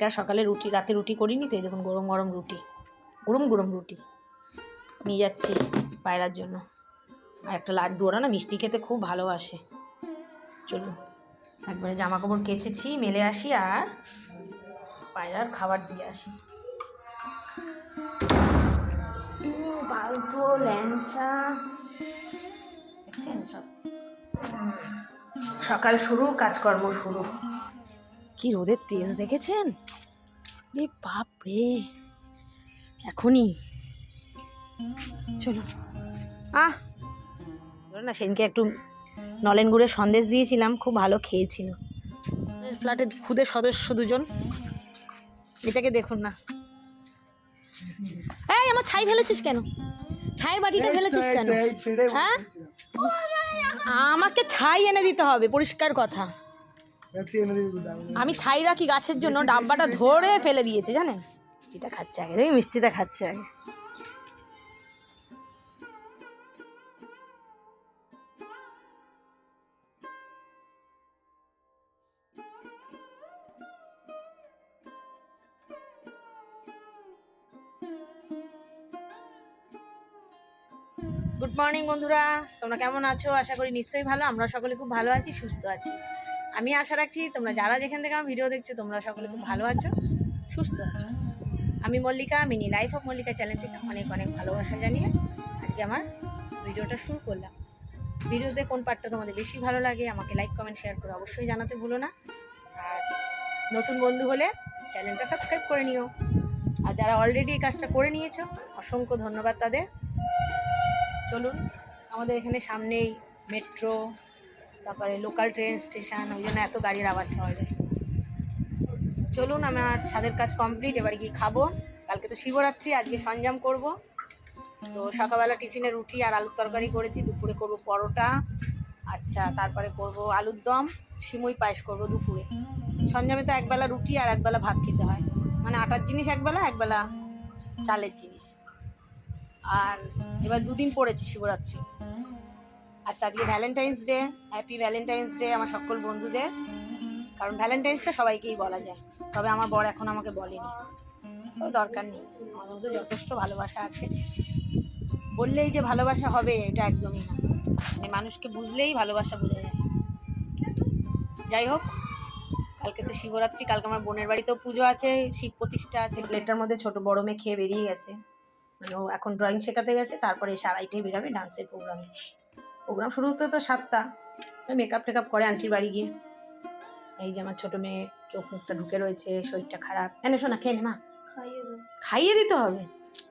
কালকে আর সকালে রুটি রাতে রুটি করিনি তো, এই দেখুন গরম গরম রুটি, গরম গরম রুটি নিয়ে যাচ্ছি পায়রার জন্য। আর একটা লাড্ডু, ওরা না মিষ্টি খেতে খুব ভালোবাসে। চলুন একবারে জামা কাপড় কেচেছি, মেলে আসি আর পায়রার খাবার দিয়ে আসি। পালতো ল্যাংচা দেখছেন সব, সকাল শুরু, কাজকর্ম শুরু। কি রোদের তেজ দেখেছেন রে, বাপ রে, এখনই। চলো ধরো না, সেদিনকে একটু নলেন গুড়ের সন্দেশ দিয়েছিলাম, খুব ভালো খেয়েছিল। ফ্ল্যাটের খুদে সদস্য দুজন, এটাকে দেখুন না। এই আমার ছাই ফেলেছিস কেন, ছাইয়ের বাটিটা ফেলেছিস কেন? হ্যাঁ, আমাকে ছাই এনে দিতে হবে, পরিষ্কার কথা। আমি ছাই রাখি গাছের জন্য, ডাব্বাটা ধরে ফেলে দিয়েছে জানেন। মিষ্টিটা খাচ্ছে আগে, দেখি মিষ্টিটা খাচ্ছে আগে। গুড মর্নিং বন্ধুরা, তোমরা কেমন আছো? আশা করি নিশ্চয়ই ভালো। আমরা সকলে খুব ভালো আছি, সুস্থ আছি। আমি আশা রাখছি তোমরা যারা যেখান থেকে আমার ভিডিও দেখছো তোমরা সকলে খুব ভালো আছো, সুস্থ আছো। আমি Mallika, mini life of Mallika channel থেকে অনেক অনেক ভালোবাসা জানিয়ে আজকে আমার ভিডিওটা শুরু করলাম। ভিডিওতে কোন পার্টটা তোমাদের বেশি ভালো লাগে আমাকে লাইক কমেন্ট শেয়ার করে অবশ্যই জানাতে ভুলো না। আর নতুন বন্ধু হলে চ্যানেলটা সাবস্ক্রাইব করে নিও। আর যারা অলরেডি এই কাজটা করে নিয়েছো অসংখ্য ধন্যবাদ তাদের। চলুন, আমাদের এখানে সামনেই মেট্রো, তারপরে লোকাল ট্রেন স্টেশন, ওই জন্য এত গাড়ির আওয়াজ পাওয়া যায়। চলুন, আমার ছাদের কাজ কমপ্লিট, এবারে গিয়ে খাবো। কালকে তো শিবরাত্রি, আজকে সঞ্জাম করব। তো সকালবেলা টিফিনে রুটি আর আলুর তরকারি করেছি, দুপুরে করব পরোটা, আচ্ছা তারপরে করব আলুর দম, সিমুই পায়েস করব দুপুরে। সঞ্জামে তো একবেলা রুটি আর একবেলা ভাত খেতে হয়, মানে আটার জিনিস একবেলা, একবেলা চালের জিনিস। আর এবার দুদিন পড়েছি শিবরাত্রি। আচ্ছা আজকে Valentine's day, happy Valentine's day আমার সকল বন্ধুদের। কারণ ভ্যালেন্টাইন্সটা সবাইকেই বলা যায়, তবে আমার বর এখন আমাকে বলেনি, তো দরকার নেই, আমার মধ্যে যথেষ্ট ভালোবাসা আছে। বললেই যে ভালোবাসা হবে এটা একদমই না, মানে মানুষকে বুঝলেই ভালোবাসা বোঝা যায়। যাই হোক, কালকে তো শিবরাত্রি, কালকে আমার বোনের বাড়িতেও পুজো আছে, শিব প্রতিষ্ঠা আছে। প্লেটটার মধ্যে ছোট বড় মেয়ে খেয়ে বেরিয়ে গেছে, মানে ও এখন ড্রয়িং শেখাতে গেছে, তারপরে এসে 2:30টায় বেরাবে ডান্সের প্রোগ্রামে। প্রোগ্রাম শুরু হতে তো 7টা, মেকআপ টেকআপ করে আন্টির বাড়ি গিয়ে। এই যে আমার ছোটো মেয়ে চোখ মুখটা ঢুকে রয়েছে, শরীরটা খারাপ। এনে শোনা, খেয়ে নে মা, খাইয়ে দিতে হবে,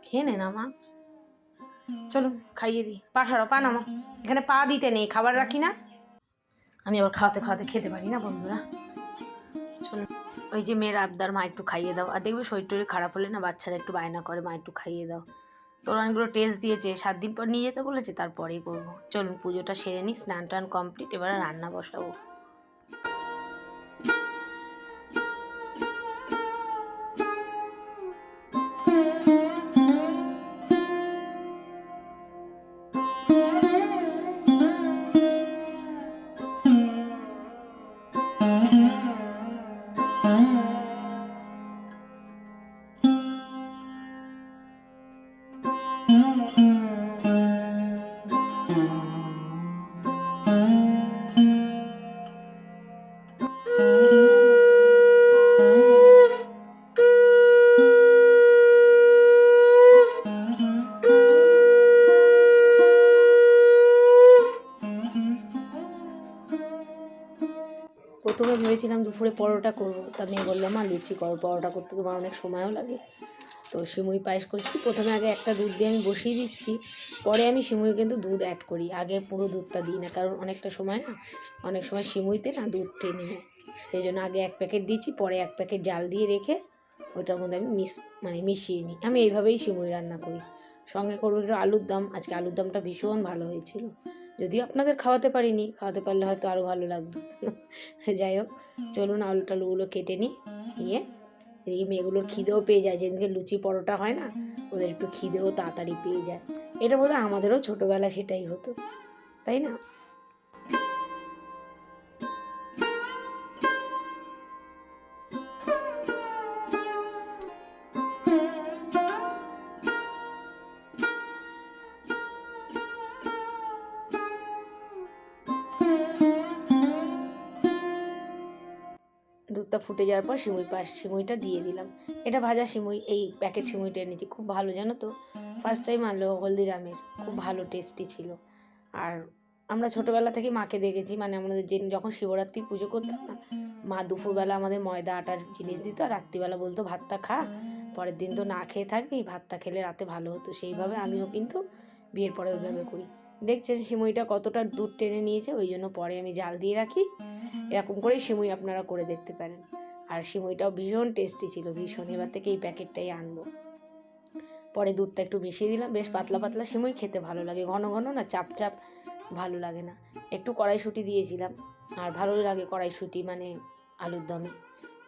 খেয়ে নে না মা। চলুন খাইয়ে দিই, পা সরাও, পা নামো, এখানে পা দিতে নেই, খাবার রাখি না আমি, আবার খাওয়াতে খাওয়াতে খেতে পারি না বন্ধুরা। চলুন, ওই যে মেয়ের আবদার, মা একটু খাইয়ে দাও। আর দেখবে শরীর টরীর খারাপ হলে না বাচ্চারা একটু বায়না করে, মা একটু খাইয়ে দাও। তোর অনেকগুলো টেস্ট দিয়েছে, 7 দিন পর নিয়ে যেতে বলেছে, তারপরেই করবো। চলুন পুজোটা সেরে নিই, স্নান টান কমপ্লিট, এবার রান্না বসাবো। প্রথমে ভেবেছিলাম দুপুরে পরোটা করবো, তা মেয়ে বললো মা লুচি করো, পরোটা করতে তোমার অনেক সময়ও লাগে। তো সিমুই পায়েস করছি। প্রথমে আগে একটা দুধ দিয়ে আমি বসিয়ে দিচ্ছি, পরে আমি সিমুই কিন্তু দুধ অ্যাড করি, আগে পুরো দুধটা দিই না, কারণ অনেকটা সময় না, অনেক সময় সিমুইতে না দুধ টেনে নেয়, সেই জন্য আগে 1 প্যাকেট দিচ্ছি, পরে 1 প্যাকেট জাল দিয়ে রেখে ওইটার মধ্যে আমি মিশিয়ে নিই। আমি এইভাবেই সিমুই রান্না করি। সঙ্গে করবো একটু আলুর দম, আজকে আলুর দমটা ভীষণ ভালো হয়েছিল, যদিও আপনাদের খাওয়াতে পারিনি, খাওয়াতে পারলে হয়তো আরও ভালো লাগতো। যাই হোক, চলুন আলু টালুগুলো কেটে নিয়ে এদিকে মেয়েগুলোর খিদেও পেয়ে যায়, যেদিনকে লুচি পরোটা হয় না ওদের একটু খিদেও তাড়াতাড়ি পেয়ে যায়। এটা বোধহয় আমাদেরও ছোটোবেলা সেটাই হতো, তাই না? দুধটা ফুটে যাওয়ার পর সিমুইটা দিয়ে দিলাম। এটা ভাজা সিমুই, এই প্যাকেট সিমুইটা এনেছি, খুব ভালো জানো তো, ফার্স্ট টাইম আনলো হলদিরামের, খুব ভালো টেস্টি ছিল। আর আমরা ছোটোবেলা থেকে মাকে দেখেছি, মানে আমাদের যখন শিবরাত্রি পুজো করতাম না, মা দুপুরবেলা আমাদের ময়দা আটার জিনিস দিত, আর রাত্রিবেলা বলতো ভাতটা খা, পরের দিন তো না খেয়ে থাকবি, ভাতটা খেলে রাতে ভালো হতো। সেইভাবে আমিও কিন্তু বিয়ের পরে ওইভাবে করি। দেখছেন সিমুইটা কতটা দুধ টেনে নিয়েছে, ওই জন্য পরে আমি জাল দিয়ে রাখি। এরকম করেই সিমুই আপনারা করে দেখতে পারেন। আর সিমুইটাও ভীষণ টেস্টি ছিল, ভীষণ। এবার থেকে এই প্যাকেটটাই আনবো। পরে দুধটা একটু মিশিয়ে দিলাম, বেশ পাতলা পাতলা সিমুই খেতে ভালো লাগে, ঘন ঘন না, চাপ চাপ ভালো লাগে না। একটু কড়াইশুঁটি দিয়েছিলাম, আর ভালো লাগে কড়াইশুঁটি মানে আলুর দমে।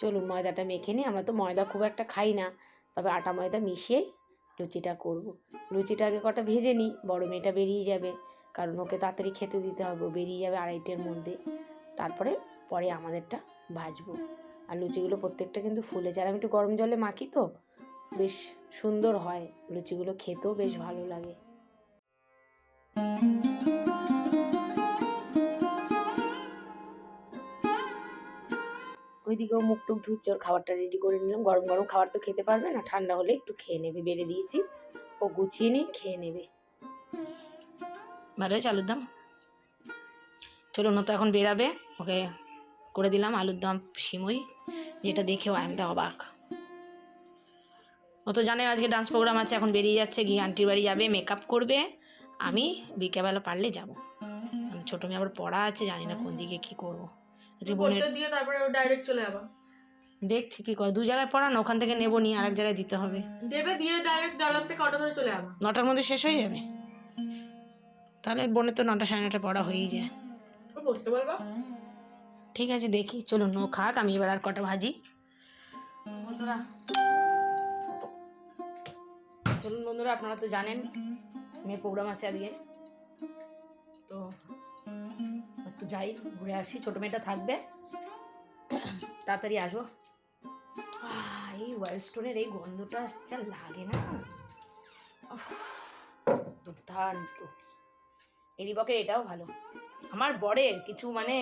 চলুন ময়দাটা মেখে নিই। আমরা তো ময়দা খুব একটা খাই না, তবে আটা ময়দা মিশিয়েই লুচিটা করব। লুচিটা আগে কটা ভেজে নিই, বড় মেয়েটা বেরিয়ে যাবে, কারণ ওকে তাড়াতাড়ি খেতে দিতে হবে, বেরিয়ে যাবে 2:30-এর মধ্যে। তারপরে পরে আমাদেরটা ভাজবো। আর লুচিগুলো প্রত্যেকটা কিন্তু ফুলেছে, আর আমি একটু গরম জলে মাখি তো বেশ সুন্দর হয় লুচিগুলো, খেতেও বেশ ভালো লাগে। ওইদিকেও মুখ টুক ধুচ্ছে, ওর খাবারটা রেডি করে নিলাম। গরম গরম খাবার তো খেতে পারবে না, ঠান্ডা হলে একটু খেয়ে নেবে, বেড়ে দিয়েছি, ও গুছিয়ে নিয়ে খেয়ে নেবে। ভালো হয়েছে আলুর দম। চলুন, ও তো এখন বেরাবে, ওকে করে দিলাম আলুর দম সিমুই, যেটা দেখেও একদম অবাক। ও তো জানে আজকে ডান্স প্রোগ্রাম আছে, এখন বেরিয়ে যাচ্ছে, গিয়ে আন্টির বাড়ি যাবে, মেকআপ করবে। আমি বিকেলবেলা পারলে যাবো, ছোটো মেয়ে আবার পড়া আছে, জানি না কোন দিকে কী করবো। আজকে বোনের দিয়ে তারপরে ডাইরেক্ট চলে যাবা। দেখছি কী করে, 2 জায়গায় পড়ানো, ওখান থেকে নেবো, নিয়ে আরেক জায়গায় দিতে হবে। দেবে, দিয়ে ডাইরেক্ট ডালাম থেকে অটো ধরে চলে যাবা। 9টার মধ্যে শেষ হয়ে যাবে, তাহলে বোনের তো 9টা 9:30 পড়া হয়েই যায়। বসতে বলবা। ঠিক আছে, দেখি, চলুন ও খাক, আমি এবার আর কটা ভাজি। বন্ধুরা চলুন, বন্ধুরা আপনারা তো জানেন মেয়ের প্রোগ্রাম আছে আজকে, তো একটু যাই, ঘুরে আসি। ছোটো মেয়েটা থাকবে, তাড়াতাড়ি আসবো। এই ওয়াইল্ড স্টোনের এই গন্ধটা যা লাগে না, দুর্দান্ত। এই রিবকের এটাও ভালো। আমার বরের কিছু মানে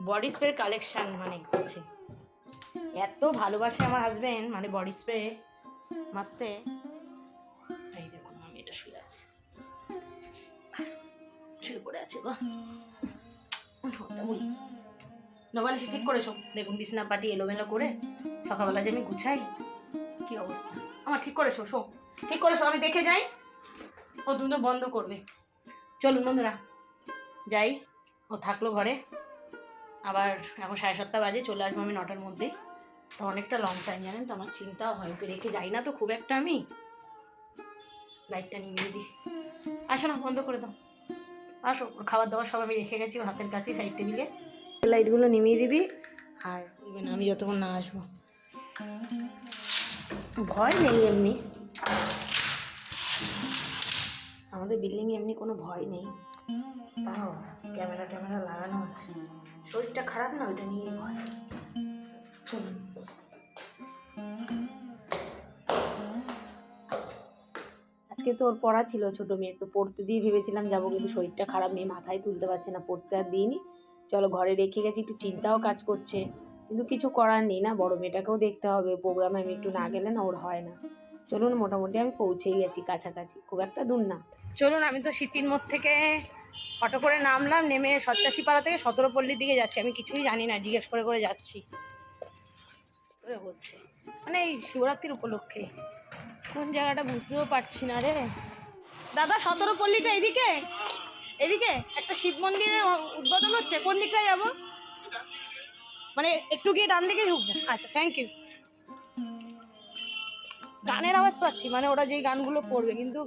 বডি স্প্রে কালেকশান মানে আছে, এত ভালোবাসে আমার হাজব্যান্ড মানে বডি স্প্রে মারতে। এই দেখুন আমি এটা শুয়ে আছে, শুয়ে পড়ে আছে গো, শোনটা বলি নবালে সে ঠিক করেছো। দেখুন বিছনা পাটি এলোমেলো করে সকালবেলা যে আমি গুছাই, কি অবস্থা আমার। ঠিক করেছো, শো ঠিক করেছো, আমি দেখে যাই, ও তুমি তো বন্ধ করবে। চলুন বন্ধুরা যাই, ও থাকলো ঘরে, আবার এখন 7:30 বাজে, চলে আসবো আমি 9টার মধ্যে। তো অনেকটা লং টাইম জানেন তো, আমার চিন্তাও হয়, ওকে রেখে যাই না তো খুব একটা। আমি লাইটটা নিভিয়ে দিই, আসো না, বন্ধ করে দাও, আসো। খাবার দাবার সব আমি রেখে গেছি ওর হাতের কাছে সাইড টেবিলে, লাইটগুলো নিভিয়ে দিবি, আর আমি যতক্ষণ না আসবো। ভয় নেই এমনি, আমাদের বিল্ডিংয়ে এমনি কোনো ভয় নেই, তাও ক্যামেরা ট্যামেরা লাগানো আছে। শরীরটা খারাপ না, ওইটা নিয়ে ভয়। চলুন আজকে তো ওর পড়া ছিল, ছোটো মেয়ের, তো পড়তে দিয়ে ভেবেছিলাম যাবো, কিন্তু শরীরটা খারাপ, মেয়ে মাথায় তুলতে পারছে না, পড়তে আর দিইনি। চলো ঘরে রেখে গেছি, একটু চিন্তাও কাজ করছে, কিন্তু কিছু করার নেই না, বড় মেয়েটাকেও দেখতে হবে, প্রোগ্রামে আমি একটু না গেলে না ওর হয় না। চলুন মোটামুটি আমি পৌঁছেই গেছি কাছাকাছি, খুব একটা দূর না। চলুন, আমি তো স্মৃতির মোড় থেকে অটো করে নামলাম, নেমে সচ্চাশিপাড়া থেকে 17 পল্লীর দিকে যাচ্ছি। আমি কিছুই জানি না, জিজ্ঞেস করে করে যাচ্ছি, করে হচ্ছে মানে এই শিবরাত্রির উপলক্ষে, কোন জায়গাটা বুঝতেও পারছি না রে। দাদা 17 পল্লীটা এদিকে, এদিকে একটা শিব মন্দিরের উদ্বোধন হচ্ছে, কোন দিকটায় যাবো? মানে একটু গিয়ে ডান দিকে ঢুকবো? আচ্ছা, থ্যাংক ইউ। গানের আওয়াজ পাচ্ছি, মানে ওরা যেই গানগুলো পড়বে, কিন্তু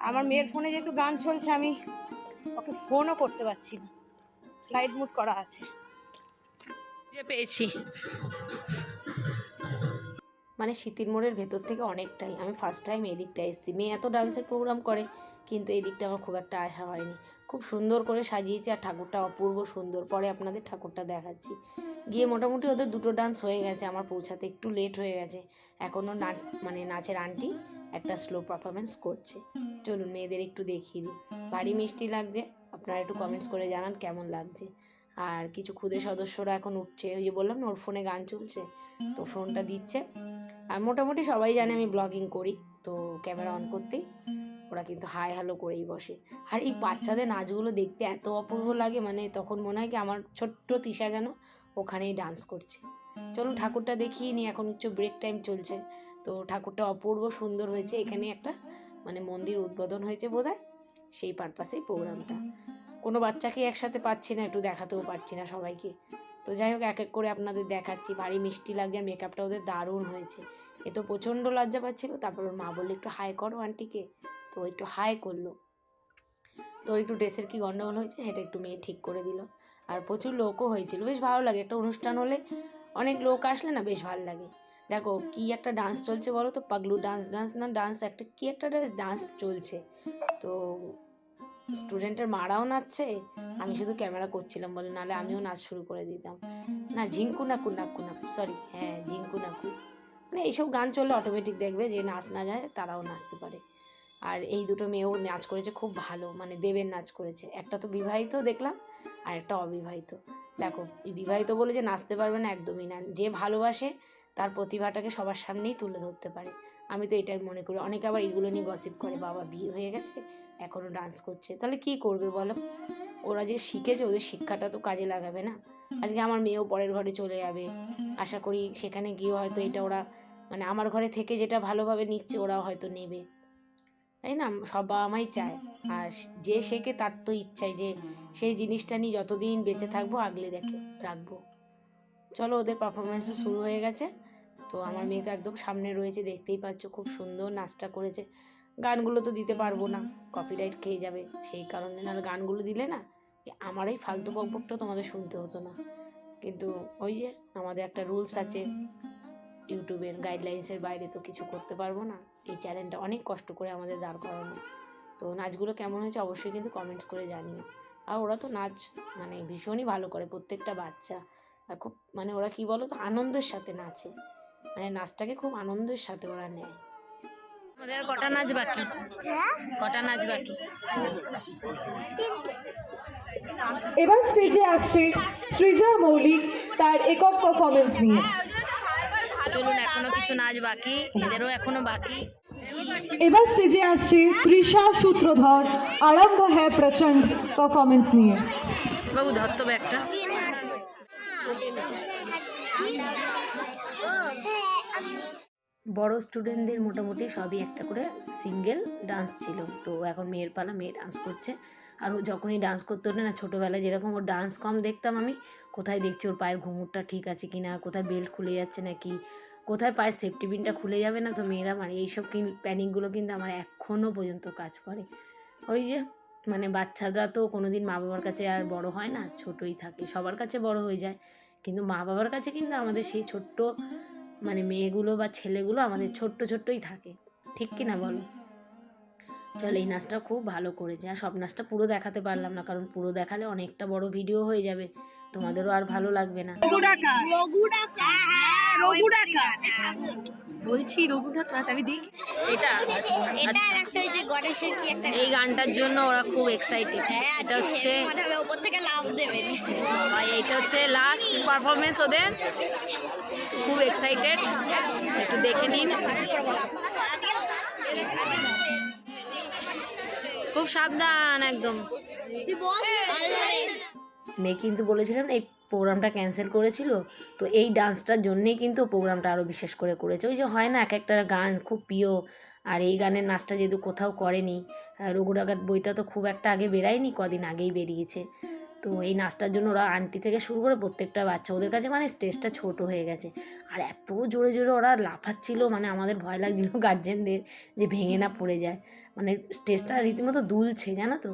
আমার মেয়ের ফোনে যেহেতু গান চলছে, আমি ওকে ফোনও করতে পারছি না, ফ্লাইট মুড করা আছে। পেয়েছি মানে স্মৃতির মোড়ের ভেতর থেকে অনেকটাই, আমি ফার্স্ট টাইম এই দিকটা এসেছি। মেয়ে এত ডান্সের প্রোগ্রাম করে, কিন্তু এই দিকটা আমার খুব একটা আশা হয়নি। খুব সুন্দর করে সাজিয়েছে, আর ঠাকুরটা অপূর্ব সুন্দর। পরে আপনাদের ঠাকুরটা দেখাচ্ছি। গিয়ে মোটামুটি ওদের 2টো ডান্স হয়ে গেছে, আমার পৌঁছাতে একটু লেট হয়ে গেছে। এখনও মানে নাচের আন্টি একটা স্লো পারফরমেন্স করছে। চলুন মেয়েদের একটু দেখিয়ে দিই। ভারী মিষ্টি লাগছে, আপনারা একটু কমেন্টস করে জানান কেমন লাগছে। আর কিছু খুদে সদস্যরা এখন উঠছে, ওই যে বললাম না ওর ফোনে গান চলছে, তো ফোনটা দিচ্ছে। আর মোটামুটি সবাই জানে আমি ব্লগিং করি, তো ক্যামেরা অন করতেই ওরা কিন্তু হাই হ্যালো করেই বসে। আর এই বাচ্চাদের নাচগুলো দেখতে এত অপূর্ব লাগে, মানে তখন মনে হয় কি আমার ছোট্ট তিশা যেন ওখানেই ডান্স করছে। চলুন ঠাকুরটা দেখিয়ে নিই, এখন হচ্ছে ব্রেক টাইম চলছে। তো ঠাকুরটা অপূর্ব সুন্দর হয়েছে, এখানে একটা মানে মন্দির উদ্বোধন হয়েছে বোধহয়, সেই পারপাসেই প্রোগ্রামটা। কোনো বাচ্চাকে একসাথে পাচ্ছি না, একটু দেখাতেও পারছি না সবাইকে। তো যাই হোক এক এক করে আপনাদের দেখাচ্ছি। ভারী মিষ্টি লাগছে, আর মেকআপটা ওদের দারুণ হয়েছে। এ তো প্রচণ্ড লজ্জা পাচ্ছিলো, তারপর ওর মা বললো একটু হাই করো আন্টিকে, তো একটু হাই করলো। তো একটু ড্রেসের কি গন্ডগোল হয়েছে সেটা একটু মেয়ে ঠিক করে দিল। আর প্রচুর লোকও হয়েছিল, বেশ ভালো লাগে। একটা অনুষ্ঠান হলে অনেক লোক আসলে না বেশ ভালো লাগে। দেখো কি একটা ডান্স চলছে বলো তো, পাগলু ডান্স একটা কি একটা ডান্স চলছে। তো স্টুডেন্টের মারাও নাচছে, আমি শুধু ক্যামেরা করছিলাম বলে, নাহলে আমিও নাচ শুরু করে দিতাম। না ঝিঙ্কু নাকু নাকু নাকু সরি হ্যাঁ ঝিঙ্কু নাকু, মানে এইসব গান চললে অটোমেটিক দেখবে যে নাচ না যায় তারাও নাচতে পারে। আর এই দুটো মেয়েও নাচ করেছে খুব ভালো, মানে দেবের নাচ করেছে। একটা তো বিবাহিত দেখলাম, আর একটা অবিবাহিত। দেখো এই বিবাহিত বলে যে নাচতে পারবে না একদমই না, যে ভালোবাসে তার প্রতিভাটাকে সবার সামনেই তুলে ধরতে পারে। আমি তো এটাই মনে করি। অনেকে আবার এইগুলো নিয়ে গসিপ করে, বাবা বিয়ে হয়ে গেছে এখনও ডান্স করছে, তাহলে কি করবে বলো? ওরা যে শিখেছে ওদের শিক্ষাটা তো কাজে লাগাবে না। আজকে আমার মেয়েও পরের ঘরে চলে যাবে, আশা করি সেখানে গিয়ে হয়তো এটা ওরা মানে আমার ঘরে থেকে যেটা ভালোভাবে নিচ্ছে ওরাও হয়তো নেবে, তাই না? সব বাবা মাই চায়। আর যে শেখে তার তো ইচ্ছাই যে সেই জিনিসটা নিয়ে যতদিন বেঁচে থাকবো আগলে রাখবো। চলো ওদের পারফরমেন্সও শুরু হয়ে গেছে। তো আমার মেয়ে তো একদম সামনে রয়েছে, দেখতেই পাচ্ছ খুব সুন্দর নাচটা করেছে। গানগুলো তো দিতে পারবো না, কপিরাইট খেয়ে যাবে, সেই কারণে। নাহলে গানগুলো দিলে না আমার এই ফালতু বকবকটা তোমাদের শুনতে হতো না। কিন্তু ওই যে আমাদের একটা রুলস আছে, ইউটিউবের গাইডলাইন্সের বাইরে তো কিছু করতে পারবো না। এই চ্যানেলটা অনেক কষ্ট করে আমাদের দাঁড় করানো। তো নাচগুলো কেমন হয়েছে অবশ্যই কিন্তু কমেন্টস করে জানিও। আর ওরা তো নাচ মানে ভীষণই ভালো করে, প্রত্যেকটা বাচ্চা। আর খুব মানে ওরা কি বলো তো আনন্দের সাথে নাচে, মানে নাচটাকে খুব আনন্দের সাথে ওরা নেয়। আমাদের আর কটা নাচ বাকি? কটা নাচ বাকি? এবার স্টেজে আসছে সৃজা মৌলিক তার একক পারফরমেন্স নিয়ে। চলুন এখনো কিছু নাচ বাকি, এদেরও এখনো বাকি। এবার স্টেজে আসছে তৃষা সূত্রধর আরম্ভ হ্যায় প্রচন্ড পারফরমেন্স নিয়ে। বাবু ধর তো ব্যাগটা। বড় স্টুডেন্টদের মোটামুটি সবই একটা করে সিঙ্গেল ডান্স ছিল। তো এখন মেয়ের পালা, মেয়ে ডান্স করছে। আর ও যখনই ডান্স করতে ওঠে না, ছোটোবেলায় যেরকম ওর ডান্স কম দেখতাম আমি, কোথায় দেখছি ওর পায়ের ঘুঙুরটা ঠিক আছে কি না, কোথায় বেল্ট খুলে যাচ্ছে নাকি, কোথায় পায়ের সেফটি পিনটা খুলে যাবে না। তো মেয়েরা মানে এইসব প্যানিকগুলো কিন্তু আমার এখনও পর্যন্ত কাজ করে। ওই যে মানে বাচ্চারা তো কোনো দিন মা বাবার কাছে আর বড় হয় না, ছোটোই থাকে, সবার কাছে বড় হয়ে যায়, কিন্তু মা বাবার কাছে কিন্তু আমাদের সেই ছোট্ট মানে মেয়েগুলো বা ছেলেগুলো আমাদের ছোট্টই থাকে, ঠিক কি না বলো? চল এই নাচটা খুব ভালো করেছে। আর সব নাচটা পুরো দেখাতে পারলাম না, কারণ পুরো দেখালে অনেকটা বড় ভিডিও হয়ে যাবে, তোমাদেরও আর ভালো লাগবে না। বলছি রঘু ডাকাত আমি দেখ এটা এই গানটার জন্য ওরা খুব এক্সাইটেড। এটা হচ্ছে উপর থেকে লাভ দেবে। এটা হচ্ছে লাস্ট পারফরমেন্স ওদের, খুব এক্সাইটেড, একটু দেখে নিন। খুব সাবধান একদম। মেয়ে কিন্তু বলেছিলাম এই প্রোগ্রামটা ক্যান্সেল করেছিল, তো এই ডান্সটার জন্যেই কিন্তু প্রোগ্রামটা আরও বিশেষ করে করেছে। ওই যে হয় না এক একটা গান খুব প্রিয়, আর এই গানের নাচটা যেহেতু কোথাও করেনি, রঘু ডাকাত বইটা তো খুব একটা আগে বেরায়নি, কদিন আগেই বেরিয়েছে। তো এই নাচটার জন্য ওরা আন্টি থেকে শুরু করে প্রত্যেকটা বাচ্চা, ওদের কাছে মানে স্টেজটা ছোট হয়ে গেছে। আর এত জোরে জোরে ওরা লাফাচ্ছিল, মানে আমাদের ভয় লাগছিল গার্জেনদের যে ভেঙে না পড়ে যায়, মানে স্টেজটা রীতিমতো দুলছে জানো তো।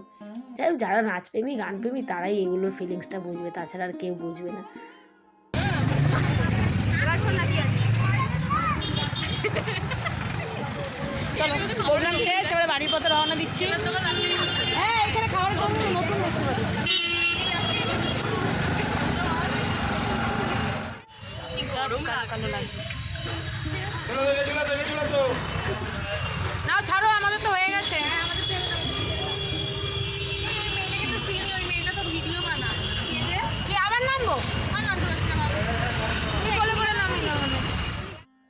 যাই হোক, যারা নাচপ্রেমী গানপ্রেমী তারাই এগুলোর ফিলিংসটা বুঝবে, তাছাড়া আর কেউ বুঝবে না। চলো প্রোগ্রাম শেষ, এবারে বাড়ির পথে রওনা দিচ্ছি। হ্যাঁ এখানে খাওয়ার জন্য নতুন দেখতে পারি। কালো লাগছে, নাও ছাড়ো, আমাদের তো হয়ে গেছে।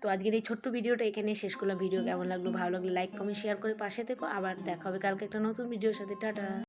তো আজকের এই ছোট্ট ভিডিওটা এখানে শেষ করলাম। ভিডিও কেমন লাগলো, ভালো লাগলে লাইক কমেন্ট শেয়ার করে পাশে থেকো। আবার দেখা হবে কালকে একটা নতুন ভিডিওর সাথে। টাটা।